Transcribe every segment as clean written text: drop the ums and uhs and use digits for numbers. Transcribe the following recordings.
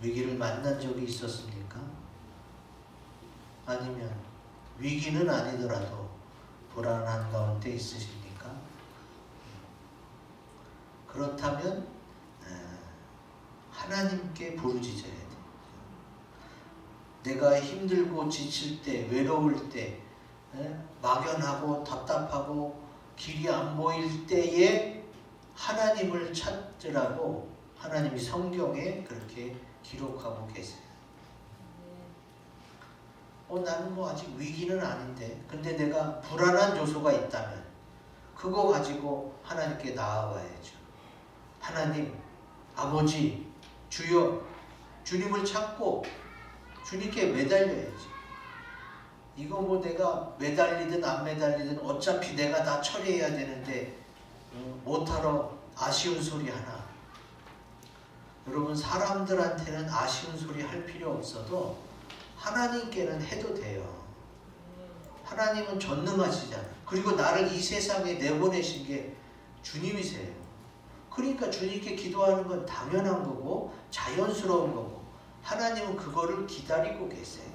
위기를 만난 적이 있었습니까? 아니면 위기는 아니더라도 불안한 가운데 있으십니까? 그렇다면 하나님께 부르짖어야 돼. 내가 힘들고 지칠 때, 외로울 때, 막연하고 답답하고 길이 안 보일 때에 하나님을 찾으라고 하나님이 성경에 그렇게 기록하고 계세요. 나는 뭐 아직 위기는 아닌데, 근데 내가 불안한 요소가 있다면 그거 가지고 하나님께 나아와야죠. 하나님, 아버지, 주여, 주님을 찾고 주님께 매달려야지. 이거 뭐 내가 매달리든 안 매달리든 어차피 내가 다 처리해야 되는데 못하러 아쉬운 소리 하나. 여러분, 사람들한테는 아쉬운 소리 할 필요 없어도 하나님께는 해도 돼요. 하나님은 전능하시잖아. 그리고 나를 이 세상에 내보내신 게 주님이세요. 그러니까 주님께 기도하는 건 당연한 거고 자연스러운 거고 하나님은 그거를 기다리고 계세요.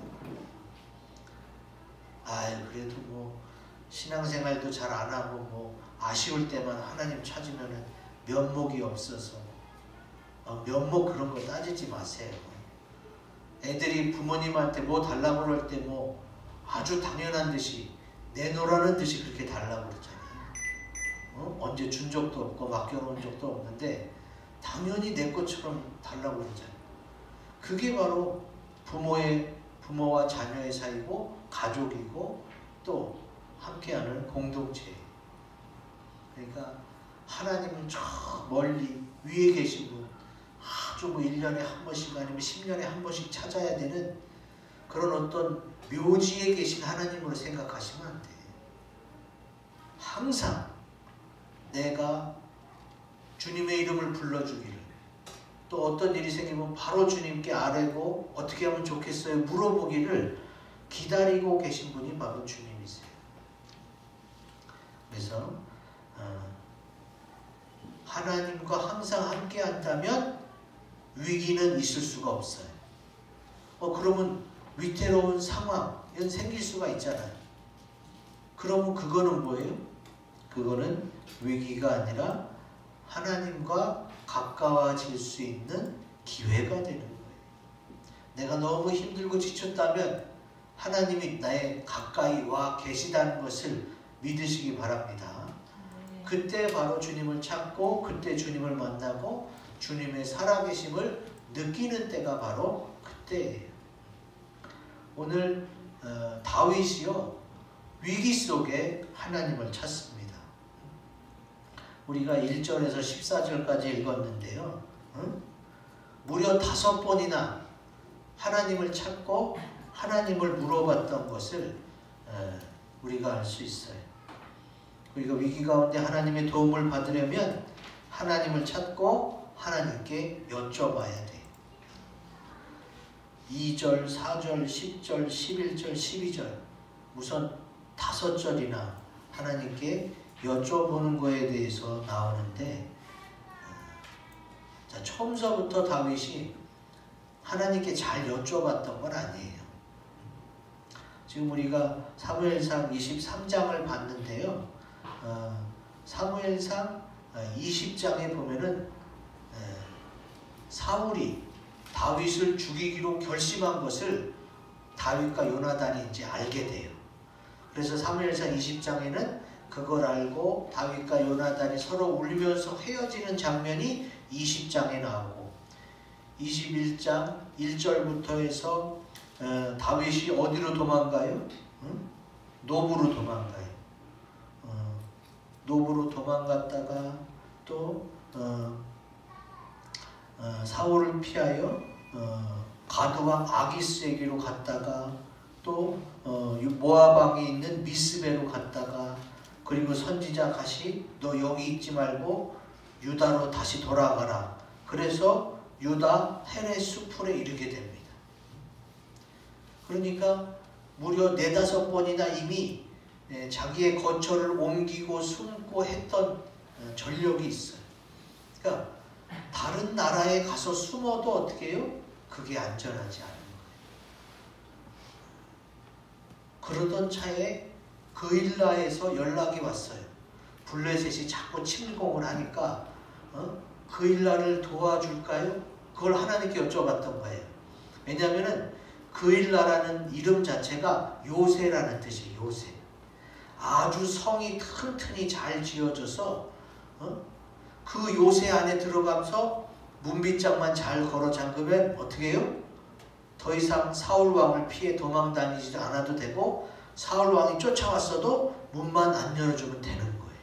그래도 뭐 신앙생활도 잘 안 하고 뭐 아쉬울 때만 하나님 찾으면은 면목이 없어서 면목 그런 거 따지지 마세요. 애들이 부모님한테 뭐 달라고 그럴 때 뭐 아주 당연한 듯이 내놓으라는 듯이 그렇게 달라고 그러잖아요. 언제 준 적도 없고 맡겨놓은 적도 없는데 당연히 내 것처럼 달라고 그러잖아요. 그게 바로 부모와 자녀의 사이고 가족이고 또 함께하는 공동체예요. 그러니까 하나님은 저 멀리 위에 계신 분 아주 뭐 1년에 한 번씩 아니면 10년에 한 번씩 찾아야 되는 그런 어떤 묘지에 계신 하나님으로 생각하시면 안 돼요. 항상 내가 주님의 이름을 불러주기를, 또 어떤 일이 생기면 바로 주님께 아뢰고 어떻게 하면 좋겠어요 물어보기를 기다리고 계신 분이 바로 주님이세요. 그래서 하나님과 항상 함께 한다면 위기는 있을 수가 없어요. 그러면 위태로운 상황이 생길 수가 있잖아요. 그러면 그거는 뭐예요? 그거는 위기가 아니라 하나님과 가까워질 수 있는 기회가 되는 거예요. 내가 너무 힘들고 지쳤다면 하나님이 나의 가까이 와 계시다는 것을 믿으시기 바랍니다. 그때 바로 주님을 찾고 그때 주님을 만나고 주님의 살아계심을 느끼는 때가 바로 그때예요. 오늘 다윗이요 위기 속에 하나님을 찾습니다. 우리가 1절에서 14절까지 읽었는데요. 무려 5번이나 하나님을 찾고 하나님을 물어봤던 것을 우리가 알 수 있어요. 우리가 위기 가운데 하나님의 도움을 받으려면 하나님을 찾고 하나님께 여쭤봐야 돼요. 2절, 4절, 10절, 11절, 12절 우선 5절이나 하나님께 여쭤보는 거에 대해서 나오는데 처음서부터 다윗이 하나님께 잘 여쭤봤던 건 아니에요. 지금 우리가 사무엘상 23장을 봤는데요. 사무엘상 20장에 보면은 사울이 다윗을 죽이기로 결심한 것을 다윗과 요나단이 이제 알게 돼요. 그래서 사무엘상 20장에는 그걸 알고 다윗과 요나단이 서로 울면서 헤어지는 장면이 20장에 나오고 21장 1절부터 해서 다윗이 어디로 도망가요? 노브로 도망가요. 노브로 도망갔다가 또 사울을 피하여 가드왕 아기스에게로 갔다가 또 모압 왕이 있는 미스베로 갔다가 그리고 선지자 가시 너 여기 있지 말고 유다로 다시 돌아가라. 그래서 유다 헤레 수풀에 이르게 됩니다. 그러니까 무려 4-5번이나 이미 자기의 거처를 옮기고 숨고 했던 전력이 있어요. 그러니까 다른 나라에 가서 숨어도 어떻게 해요? 그 그게 안전하지 않은 거예요. 그러던 차에 그일라에서 연락이 왔어요. 블레셋이 자꾸 침공을 하니까 그일라를 도와줄까요? 그걸 하나님께 여쭤봤던 거예요. 왜냐하면 그일라라는 이름 자체가 요새라는 뜻이에요. 요새. 아주 성이 튼튼히 잘 지어져서 그 요새 안에 들어가서 문빗장만 잘 걸어 잠그면 어떻게 해요? 더 이상 사울 왕을 피해 도망 다니지 않아도 되고 사울 왕이 쫓아왔어도 문만 안 열어주면 되는 거예요.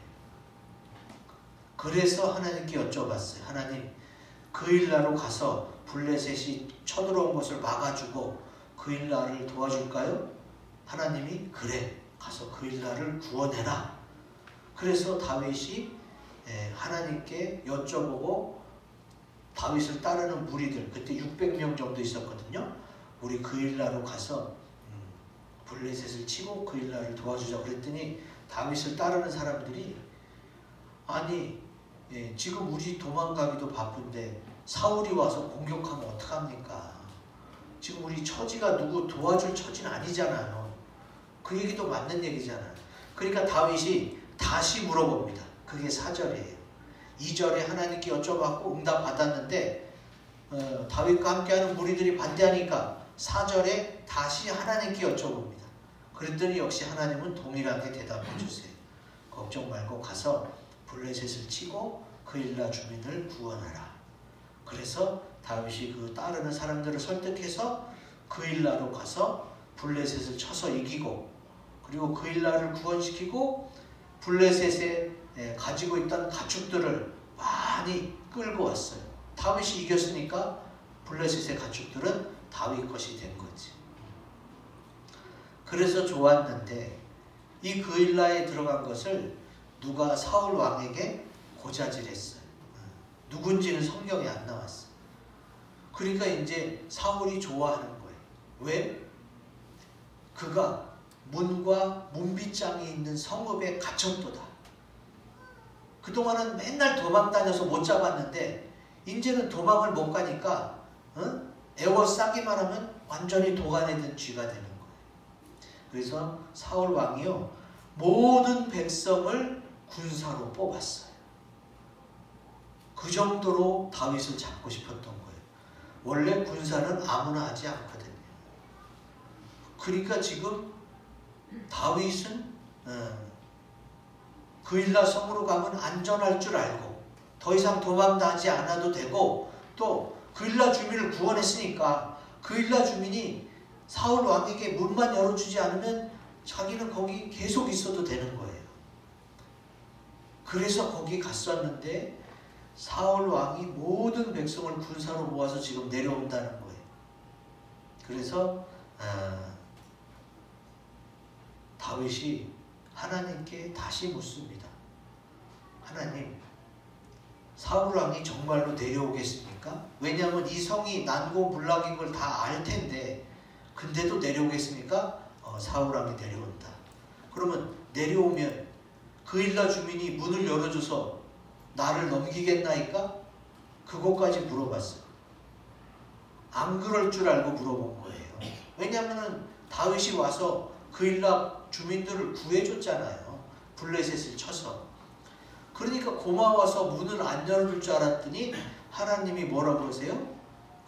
그래서 하나님께 여쭤봤어요. 하나님, 그일라로 가서 블레셋이 쳐들어온 것을 막아주고 그일라를 도와줄까요? 하나님이 그래, 가서 그일라를 구원해라. 그래서 다윗이 하나님께 여쭤보고 다윗을 따르는 무리들, 그때 600명 정도 있었거든요. 우리 그일라로 가서 블레셋을 치고 그일라를 도와주자 그랬더니 다윗을 따르는 사람들이 아니 지금 우리 도망가기도 바쁜데 사울이 와서 공격하면 어떡합니까? 지금 우리 처지가 누구 도와줄 처지는 아니잖아요. 그 얘기도 맞는 얘기잖아요. 그러니까 다윗이 다시 물어봅니다. 그게 4절이에요. 2절에 하나님께 여쭤봤고 응답 받았는데 다윗과 함께하는 무리들이 반대하니까 4절에 다시 하나님께 여쭤봅니다. 그랬더니 역시 하나님은 동일하게 대답해 주세요. 걱정 말고 가서 블레셋을 치고 그일라 주민을 구원하라. 그래서 다윗이 그 따르는 사람들을 설득해서 그일라로 가서 블레셋을 쳐서 이기고 그리고 그일라를 구원시키고 블레셋에 가지고 있던 가축들을 많이 끌고 왔어요. 다윗이 이겼으니까 블레셋의 가축들은 다윗 것이 된 거지. 그래서 좋았는데 이 그일라에 들어간 것을 누가 사울 왕에게 고자질했어요. 누군지는 성경에 안 나왔어요. 그러니까 이제 사울이 좋아하는 거예요. 왜? 그가 문과 문빗장이 있는 성읍에 갇혔도다. 그동안은 맨날 도망 다녀서 못 잡았는데 이제는 도망을 못 가니까 애워싸기만 하면 완전히 도간에 든 쥐가 되는 거예요. 그래서 사울 왕이요 모든 백성을 군사로 뽑았어요. 그 정도로 다윗을 잡고 싶었던 거예요. 원래 군사는 아무나 하지 않거든요. 그러니까 지금 다윗은 그일라 성으로 가면 안전할 줄 알고 더 이상 도망가지 않아도 되고 또 그일라 주민을 구원했으니까 그일라 주민이 사울 왕에게 문만 열어주지 않으면 자기는 거기 계속 있어도 되는 거예요. 그래서 거기 갔었는데 사울 왕이 모든 백성을 군사로 모아서 지금 내려온다는 거예요. 그래서 다윗이 하나님께 다시 묻습니다. 하나님, 사울 왕이 정말로 내려오겠습니까? 왜냐하면 이 성이 난고불락인 걸 다 알 텐데 근데도 내려오겠습니까? 사울 왕이 내려온다. 그러면 내려오면 그일라 주민이 문을 열어줘서 나를 넘기겠나이까? 그것까지 물어봤어요. 안 그럴 줄 알고 물어본 거예요. 왜냐하면 다윗이 와서 그일라 주민들을 구해줬잖아요. 블레셋을 쳐서. 그러니까 고마워서 문을 안 열어줄 줄 알았더니 하나님이 뭐라고 하세요?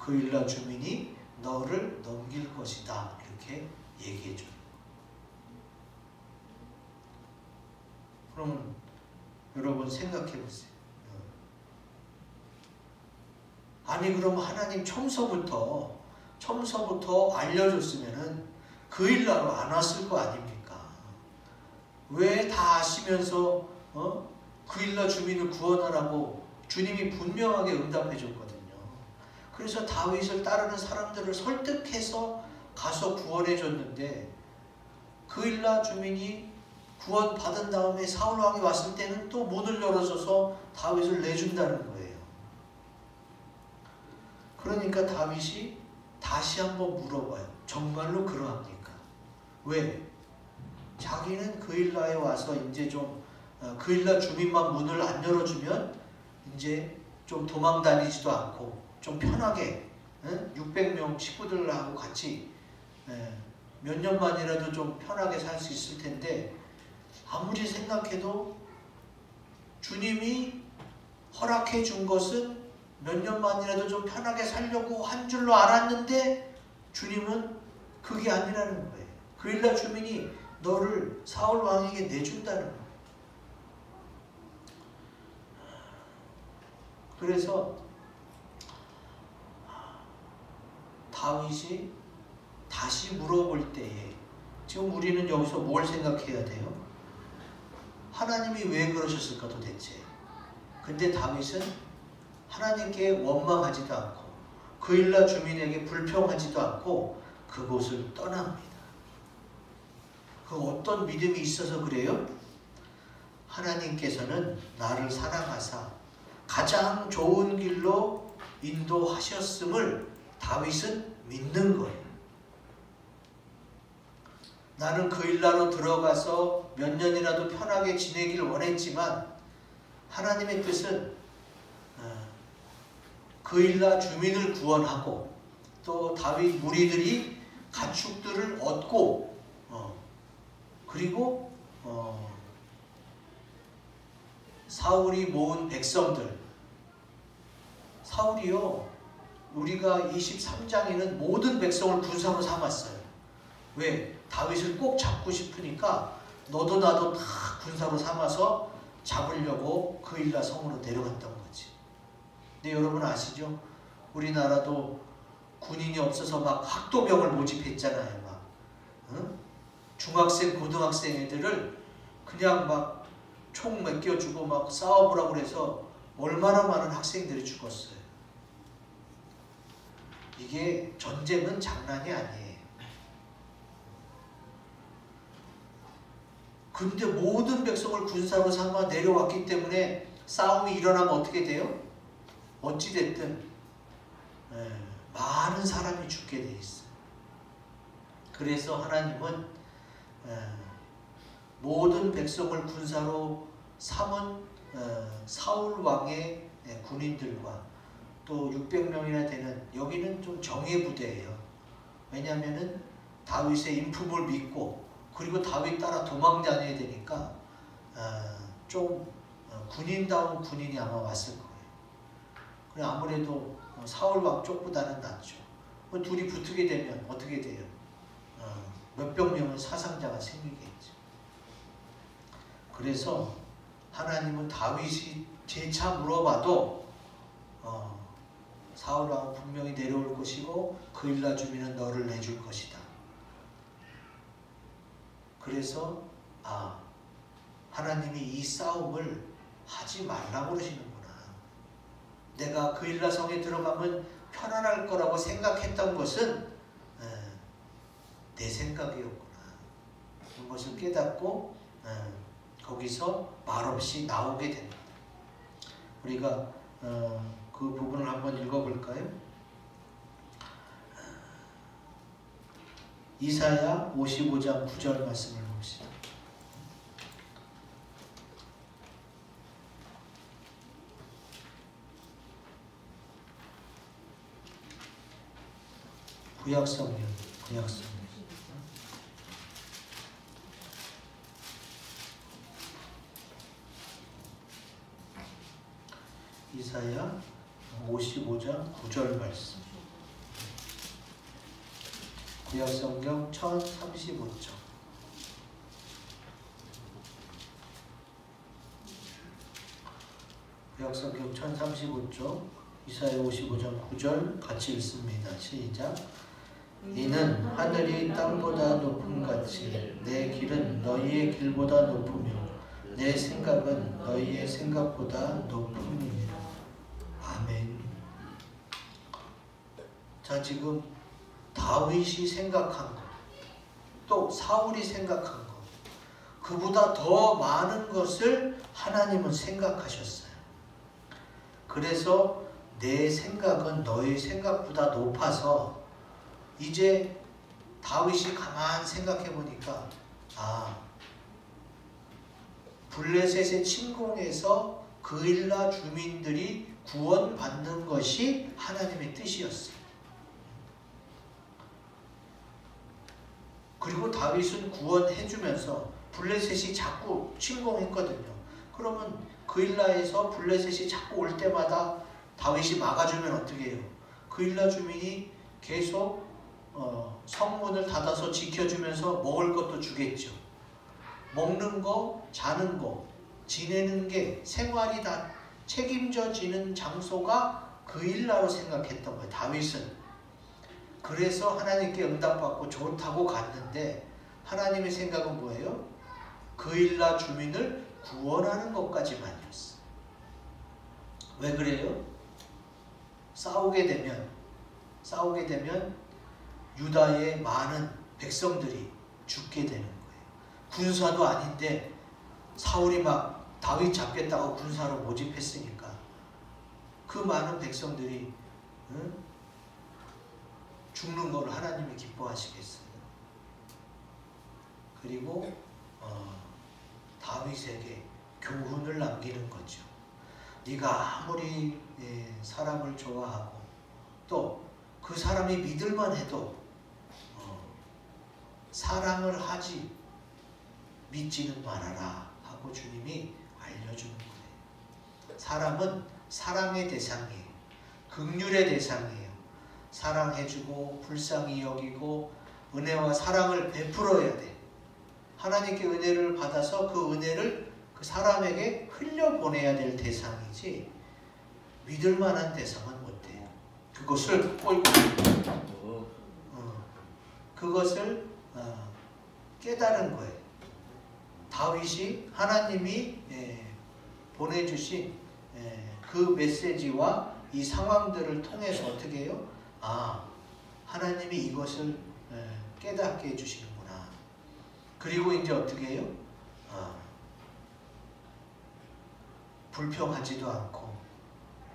그일라 주민이 너를 넘길 것이다. 이렇게 얘기해줘요. 그러면 여러분 생각해보세요. 아니 그럼 하나님 처음서부터 알려줬으면은 그일라로 안 왔을 거 아닙니까? 왜 다 아시면서 그일라 주민을 구원하라고 주님이 분명하게 응답해 줬거든요. 그래서 다윗을 따르는 사람들을 설득해서 가서 구원해 줬는데 그일라 주민이 구원 받은 다음에 사울 왕이 왔을 때는 또 문을 열어줘서 다윗을 내준다는 거예요. 그러니까 다윗이 다시 한번 물어봐요. 정말로 그러합니까? 왜? 자기는 그일라에 와서 이제 좀 그일라 주민만 문을 안 열어주면 이제 좀 도망 다니지도 않고 좀 편하게 600명 식구들하고 같이 몇 년만이라도 좀 편하게 살 수 있을 텐데 아무리 생각해도 주님이 허락해 준 것은 몇 년만이라도 좀 편하게 살려고 한 줄로 알았는데 주님은 그게 아니라는 거예요. 그일라 주민이 너를 사울 왕에게 내준다는 거예요. 그래서 다윗이 다시 물어볼 때에 지금 우리는 여기서 뭘 생각해야 돼요? 하나님이 왜 그러셨을까 도대체? 근데 다윗은 하나님께 원망하지도 않고 그일라 주민에게 불평하지도 않고 그곳을 떠납니다. 그 어떤 믿음이 있어서 그래요? 하나님께서는 나를 사랑하사 가장 좋은 길로 인도하셨음을 다윗은 믿는 거예요. 나는 그일라로 들어가서 몇 년이라도 편하게 지내길 원했지만 하나님의 뜻은 그일라 주민을 구원하고 또 다윗 무리들이 가축들을 얻고 그리고 사울이 모은 백성들, 사울이요 우리가 23장에는 모든 백성을 군사로 삼았어요. 왜? 다윗을 꼭 잡고 싶으니까 너도 나도 다 군사로 삼아서 잡으려고 그일라 성으로 내려갔던 거지. 근데 여러분 아시죠? 우리나라도 군인이 없어서 막 학도병을 모집했잖아요. 막 중학생, 고등학생 애들을 그냥 막 총 맡겨주고 막 싸워보라고 그래서 얼마나 많은 학생들이 죽었어요. 이게 전쟁은 장난이 아니에요. 근데 모든 백성을 군사로 삼아 내려왔기 때문에 싸움이 일어나면 어떻게 돼요? 어찌됐든 많은 사람이 죽게 돼 있어요. 그래서 하나님은 모든 백성을 군사로 삼은 사울 왕의 군인들과 또 600명이나 되는, 여기는 좀 정예 부대예요. 왜냐하면은 다윗의 인품을 믿고 그리고 다윗 따라 도망 다녀야 되니까 좀 군인다운 군인이 아마 왔을 거예요. 그래 아무래도 사울 왕 쪽보다는 낫죠. 둘이 붙게 되면 어떻게 돼요? 몇백 명의 사상자가 생기겠죠. 그래서 하나님은 다윗이 재차 물어봐도 사울 왕은 분명히 내려올 것이고 그일라 주민은 너를 내줄 것이다. 그래서 하나님이 이 싸움을 하지 말라고 그러시는구나. 내가 그일라 성에 들어가면 편안할 거라고 생각했던 것은 내 생각이었구나. 그것을 깨닫고 거기서 말없이 나오게 됩니다. 우리가 그 부분을 한번 읽어볼까요? 이사야 55장 9절 말씀을 봅시다. 구약성경. 이사야 55장 9절 말씀. 구약성경 1035쪽. 구약성경 1035쪽 이사야 55장 9절 같이 읽습니다. 시작. 이는 하늘이 땅보다 높음같이 내 길은 너희의 길보다 높으며 내 생각은 너희의 생각보다 높음이니라. 아멘. 자, 지금 다윗이 생각한 것, 또 사울이 생각한 것, 그보다 더 많은 것을 하나님은 생각하셨어요. 그래서 내 생각은 너의 생각보다 높아서 이제 다윗이 가만 생각해 보니까 블레셋의 침공에서 그일라 주민들이 구원받는 것이 하나님의 뜻이었어요. 그리고 다윗은 구원해주면서 블레셋이 자꾸 침공했거든요. 그러면 그일라에서 블레셋이 자꾸 올 때마다 다윗이 막아주면 어떻게 해요? 그일라 주민이 계속 성문을 닫아서 지켜주면서 먹을 것도 주겠죠. 먹는 거, 자는 거, 지내는 게 생활이 다 책임져지는 장소가 그일라로 생각했던 거예요. 다윗은. 그래서 하나님께 응답받고 좋다고 갔는데 하나님의 생각은 뭐예요? 그일라 주민을 구원하는 것까지만이었어요. 왜 그래요? 싸우게 되면 유다의 많은 백성들이 죽게 되는 거예요. 군사도 아닌데 사울이 막 다윗 잡겠다고 군사로 모집했으니까 그 많은 백성들이 죽는 걸 하나님이 기뻐하시겠어요? 그리고 다윗에게 교훈을 남기는 거죠. 네가 아무리 사람을 좋아하고 또 그 사람이 믿을만 해도 사랑을 하지 믿지는 말아라 하고 주님이 알려주는 거예요. 사람은 사랑의 대상이에요. 긍휼의 대상이에요. 사랑해주고 불쌍히 여기고 은혜와 사랑을 베풀어야 돼. 하나님께 은혜를 받아서 그 은혜를 그 사람에게 흘려보내야 될 대상이지 믿을 만한 대상은 못 돼요. 그것을 깨달은 거예요. 다윗이 하나님이 보내주신 그 메시지와 이 상황들을 통해서 어떻게 해요? 하나님이 이것을 깨닫게 해주시는구나. 그리고 이제 어떻게 해요? 불평하지도 않고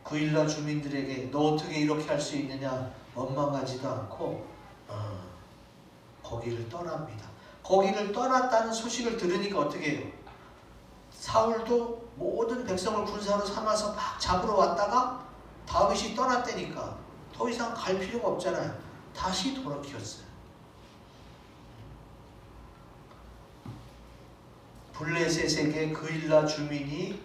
그일라 주민들에게 너 어떻게 이렇게 할 수 있느냐 원망하지도 않고 거기를 떠납니다. 거기를 떠났다는 소식을 들으니까 어떻게 해요? 사울도 모든 백성을 군사로 삼아서 막 잡으러 왔다가 다윗이 떠났다니까 더 이상 갈 필요가 없잖아요. 다시 돌아키웠어요. 블레셋에게 그일라 주민이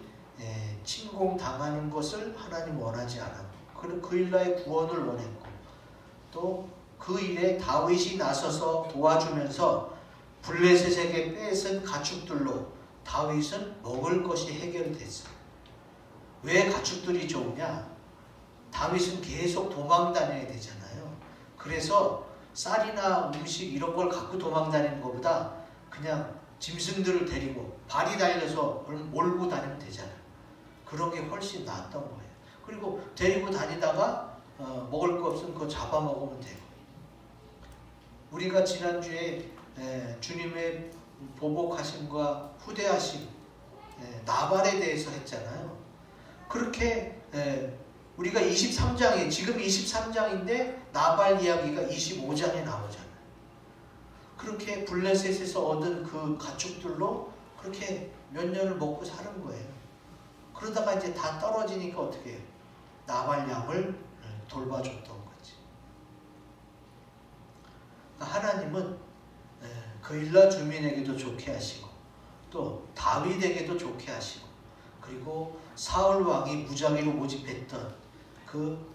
침공당하는 것을 하나님 원하지 않았고 그리고 그일라의 구원을 원했고 또 그 일에 다윗이 나서서 도와주면서 블레셋에게 뺏은 가축들로 다윗은 먹을 것이 해결됐어요. 왜 가축들이 좋으냐? 다윗은 계속 도망 다녀야 되잖아요. 그래서 쌀이나 음식 이런 걸 갖고 도망 다니는 것보다 그냥 짐승들을 데리고 발이 달려서 몰고 다니면 되잖아요. 그런 게 훨씬 낫던 거예요. 그리고 데리고 다니다가 먹을 거 없으면 그거 잡아먹으면 돼요. 우리가 지난주에 주님의 보복하심과 후대하심 나발에 대해서 했잖아요. 그렇게 우리가 23장에 지금 23장인데 나발 이야기가 25장에 나오잖아요. 그렇게 블레셋에서 얻은 그 가축들로 그렇게 몇 년을 먹고 사는 거예요. 그러다가 이제 다 떨어지니까 어떻게 해요? 나발 양을 돌봐줬던 거지. 하나님은 그일라 주민에게도 좋게 하시고 또 다윗에게도 좋게 하시고 그리고 사울 왕이 무작위로 모집했던 그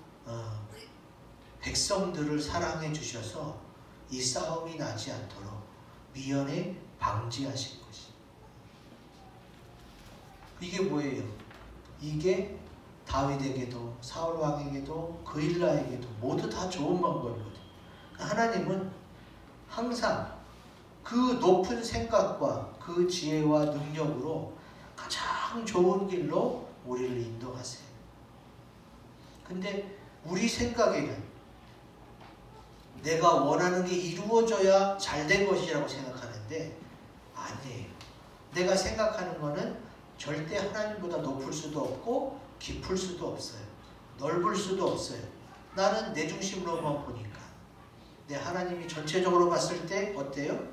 백성들을 사랑해 주셔서 이 싸움이 나지 않도록 미연에 방지하신 것이. 이게 뭐예요? 이게 다윗에게도 사울 왕에게도 그일라에게도 모두 다 좋은 방법이거든요. 하나님은 항상 그 높은 생각과 그 지혜와 능력으로 가장 좋은 길로 우리를 인도하세요. 근데 우리 생각에는 내가 원하는 게 이루어져야 잘된 것이라고 생각하는데 아니에요. 내가 생각하는 거는 절대 하나님보다 높을 수도 없고 깊을 수도 없어요. 넓을 수도 없어요. 나는 내 중심으로만 보니까. 근데 하나님이 전체적으로 봤을 때 어때요?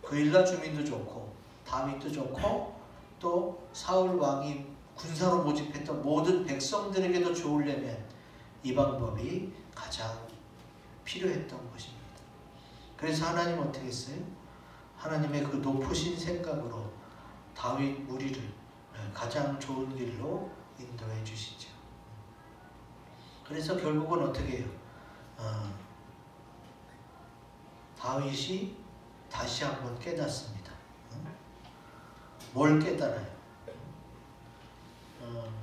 그일라 주민도 좋고 다윗도 좋고 또 사울 왕이 군사로 모집했던 모든 백성들에게도 좋으려면 이 방법이 가장 필요했던 것입니다. 그래서 하나님 어떻게 했어요? 하나님의 그 높으신 생각으로 다윗 무리를 가장 좋은 길로 인도해 주시죠. 그래서 결국은 어떻게 해요? 다윗이 다시 한번 깨닫습니다. 뭘 깨달아요?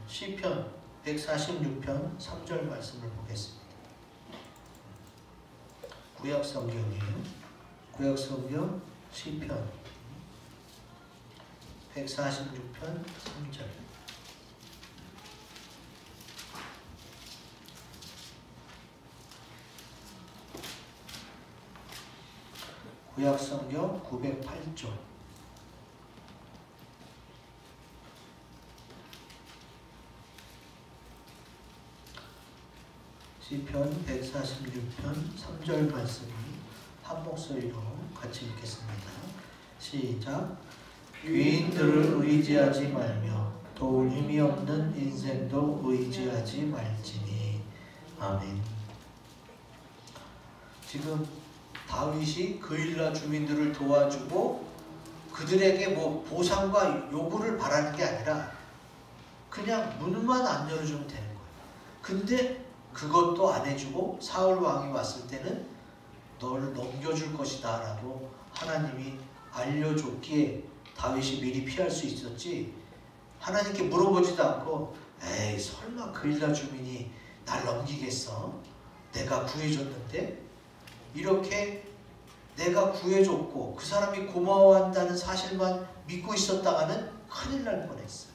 시편 146편 3절 말씀을 보겠습니다. 구약성경이에요. 구약성경 시편 146편 3절. 구약성경 908조. 시편 146편 3절 말씀을 한 목소리로 같이 읽겠습니다. 시작. 귀인들을 의지하지 말며 도울 힘이 없는 인생도 의지하지 말지니. 아멘. 지금 다윗이 그일라 주민들을 도와주고 그들에게 뭐 보상과 요구를 바라는 게 아니라 그냥 문만 안 열어주면 되는 거예요. 근데 그것도 안 해주고 사울 왕이 왔을 때는 너를 넘겨줄 것이다 라고 하나님이 알려줬기에 다윗이 미리 피할 수 있었지, 하나님께 물어보지도 않고 에이 설마 그일라 주민이 날 넘기겠어? 내가 구해줬는데? 이렇게 내가 구해줬고 그 사람이 고마워한다는 사실만 믿고 있었다가는 큰일 날 뻔했어요.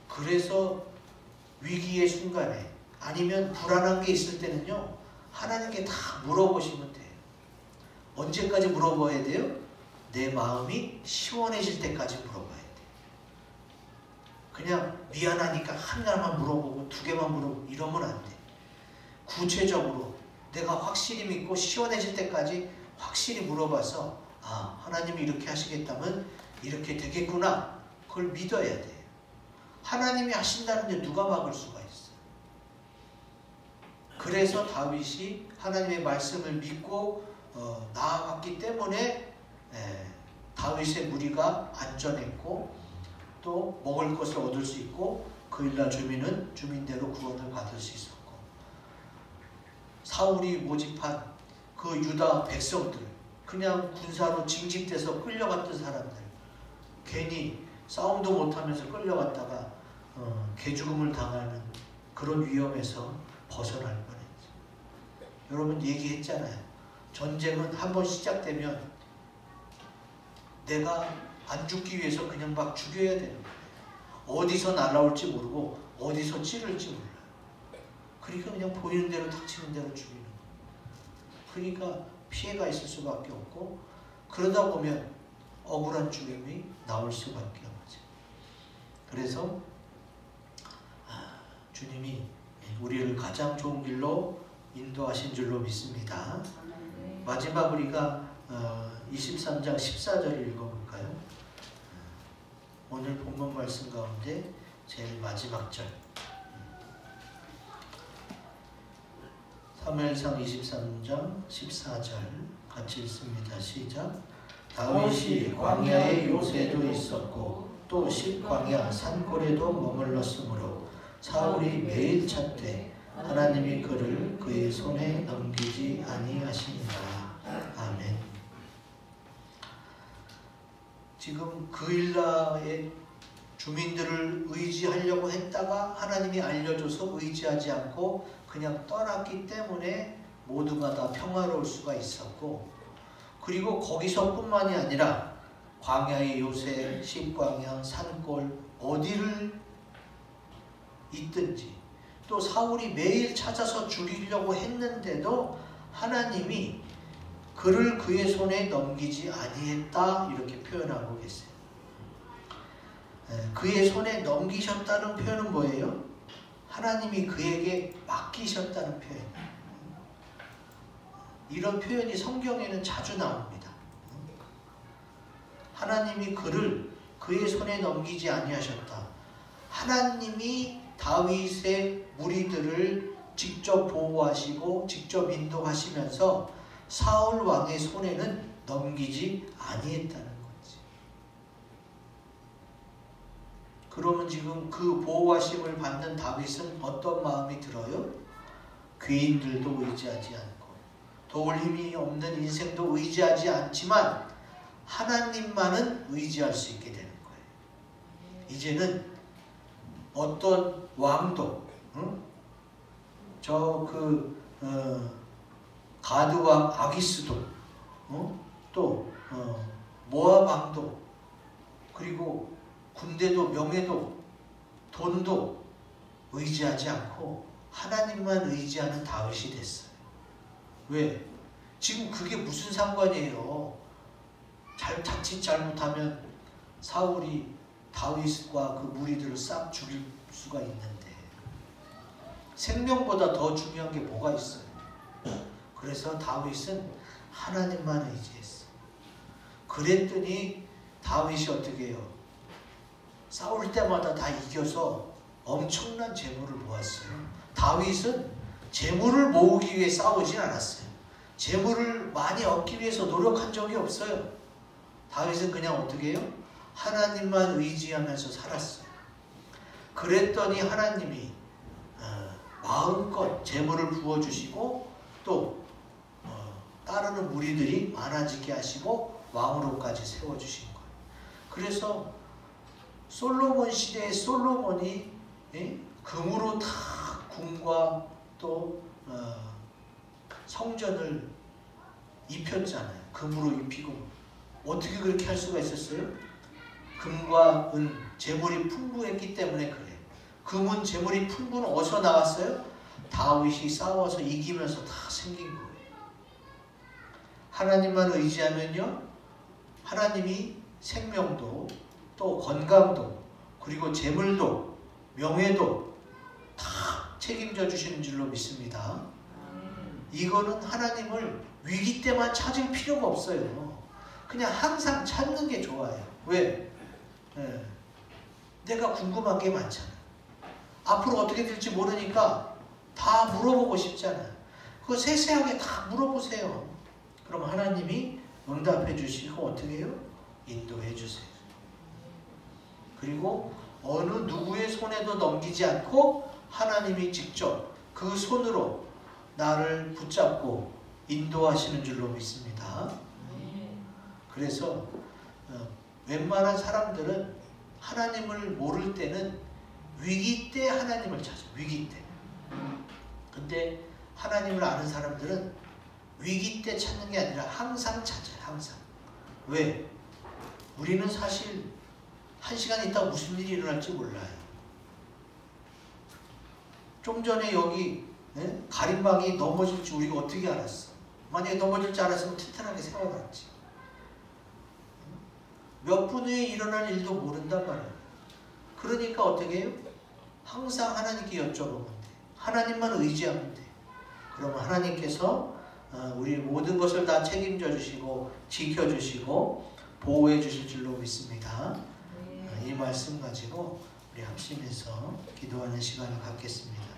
그래서 위기의 순간에 아니면 불안한 게 있을 때는요, 하나님께 다 물어보시면 돼요. 언제까지 물어봐야 돼요? 내 마음이 시원해질 때까지 물어봐야 돼요. 그냥 미안하니까 하나만 물어보고 두 개만 물어보고 이러면 안 돼. 구체적으로 내가 확실히 믿고 시원해질 때까지 확실히 물어봐서 하나님이 이렇게 하시겠다면 이렇게 되겠구나, 그걸 믿어야 돼요. 하나님이 하신다는데 누가 막을 수가 있어요. 그래서 다윗이 하나님의 말씀을 믿고 나아갔기 때문에 다윗의 무리가 안전했고 또 먹을 것을 얻을 수 있고 그일라 주민은 주민대로 구원을 받을 수 있었고, 사울이 모집한 그 유다 백성들, 그냥 군사로 징집돼서 끌려갔던 사람들, 괜히 싸움도 못하면서 끌려갔다가 개죽음을 당하는 그런 위험에서 벗어날 뻔했죠. 여러분 얘기했잖아요. 전쟁은 한번 시작되면 내가 안 죽기 위해서 그냥 막 죽여야 되는 거예요. 어디서 날아올지 모르고 어디서 찌를지 몰라요. 그러니까 그냥 보이는 대로 닥치는 대로 죽이는 거예요. 그러니까 피해가 있을 수밖에 없고, 그러다 보면 억울한 죽음이 나올 수밖에 없죠. 그래서 주님이 우리를 가장 좋은 길로 인도하신 줄로 믿습니다. 마지막 우리가 23장 14절을 읽어볼까요? 오늘 본문 말씀 가운데 제일 마지막 절, 사무엘상 23장 14절 같이 읽습니다. 시작. 다윗이 광야에 요새도 있었고 또 십광야 산골에도 머물렀으므로 사울이 매일 찾되 하나님이 그를 그의 손에 넘기지 아니하시니라. 아멘. 지금 그일라의 주민들을 의지하려고 했다가 하나님이 알려줘서 의지하지 않고 그냥 떠났기 때문에 모두가 다 평화로울 수가 있었고, 그리고 거기서뿐만이 아니라 광야의 요새, 십광야, 산골 어디를 있든지, 또 사울이 매일 찾아서 죽이려고 했는데도 하나님이 그를 그의 손에 넘기지 아니했다, 이렇게 표현하고 계세요. 그의 손에 넘기셨다는 표현은 뭐예요? 하나님이 그에게 맡기셨다는 표현이에요. 이런 표현이 성경에는 자주 나옵니다. 하나님이 그를 그의 손에 넘기지 아니하셨다. 하나님이 다윗의 무리들을 직접 보호하시고 직접 인도하시면서 사울 왕의 손에는 넘기지 아니했다는 거지. 그러면 지금 그 보호하심을 받는 다윗은 어떤 마음이 들어요? 귀인들도 의지하지 않고 도울 힘이 없는 인생도 의지하지 않지만 하나님만은 의지할 수 있게 되는 거예요. 이제는 어떤 왕도 가드왕 아기스도 또 모압 왕도 그리고 군대도 명예도 돈도 의지하지 않고 하나님만 의지하는 다윗이 됐어요. 왜? 지금 그게 무슨 상관이에요? 자칫 잘못하면 사울이 다윗과 그 무리들을 싹 죽일 수가 있는데 생명보다 더 중요한 게 뭐가 있어요? 그래서 다윗은 하나님만 의지했어. 그랬더니 다윗이 어떻게 해요? 싸울 때마다 다 이겨서 엄청난 재물을 모았어요. 다윗은 재물을 모으기 위해 싸우진 않았어요. 재물을 많이 얻기 위해서 노력한 적이 없어요. 다윗은 그냥 어떻게 해요? 하나님만 의지하면서 살았어요. 그랬더니 하나님이 마음껏 재물을 부어주시고 또 따르는 무리들이 많아지게 하시고 왕으로까지 세워주신 거예요. 그래서 솔로몬 시대의 솔로몬이 금으로 다 궁과 또 성전을 입혔잖아요. 금으로 입히고 어떻게 그렇게 할 수가 있었어요? 금과 은, 재물이 풍부했기 때문에 그래요. 금은 재물이 풍부는 어디서 나왔어요? 다윗이 싸워서 이기면서 다 생긴 거예요. 하나님만 의지하면요, 하나님이 생명도 또 건강도 그리고 재물도 명예도 다 책임져 주시는 줄로 믿습니다. 이거는 하나님을 위기 때만 찾을 필요가 없어요. 그냥 항상 찾는 게 좋아요. 왜? 내가 궁금한 게 많잖아. 앞으로 어떻게 될지 모르니까 다 물어보고 싶잖아요. 그거 세세하게 다 물어보세요. 그럼 하나님이 응답해 주시고 어떻게 해요? 인도해 주세요. 그리고 어느 누구의 손에도 넘기지 않고 하나님이 직접 그 손으로 나를 붙잡고 인도하시는 줄로 믿습니다. 그래서 웬만한 사람들은 하나님을 모를 때는 위기 때 하나님을 찾아요. 위기 때. 근데 하나님을 아는 사람들은 위기 때 찾는 게 아니라 항상 찾아요. 항상. 왜? 우리는 사실 한 시간 있다가 무슨 일이 일어날지 몰라요. 좀 전에 여기 가림막이 넘어질 줄 우리가 어떻게 알았어? 만약에 넘어질 줄 알았으면 튼튼하게 세워놨지. 몇 분 후에 일어날 일도 모른단 말이에요. 그러니까 어떻게 해요? 항상 하나님께 여쭤보면 돼. 하나님만 의지하면 돼. 그러면 하나님께서 우리 모든 것을 다 책임져 주시고 지켜주시고 보호해 주실 줄로 믿습니다. 이 말씀 가지고 우리 합심해서 기도하는 시간을 갖겠습니다.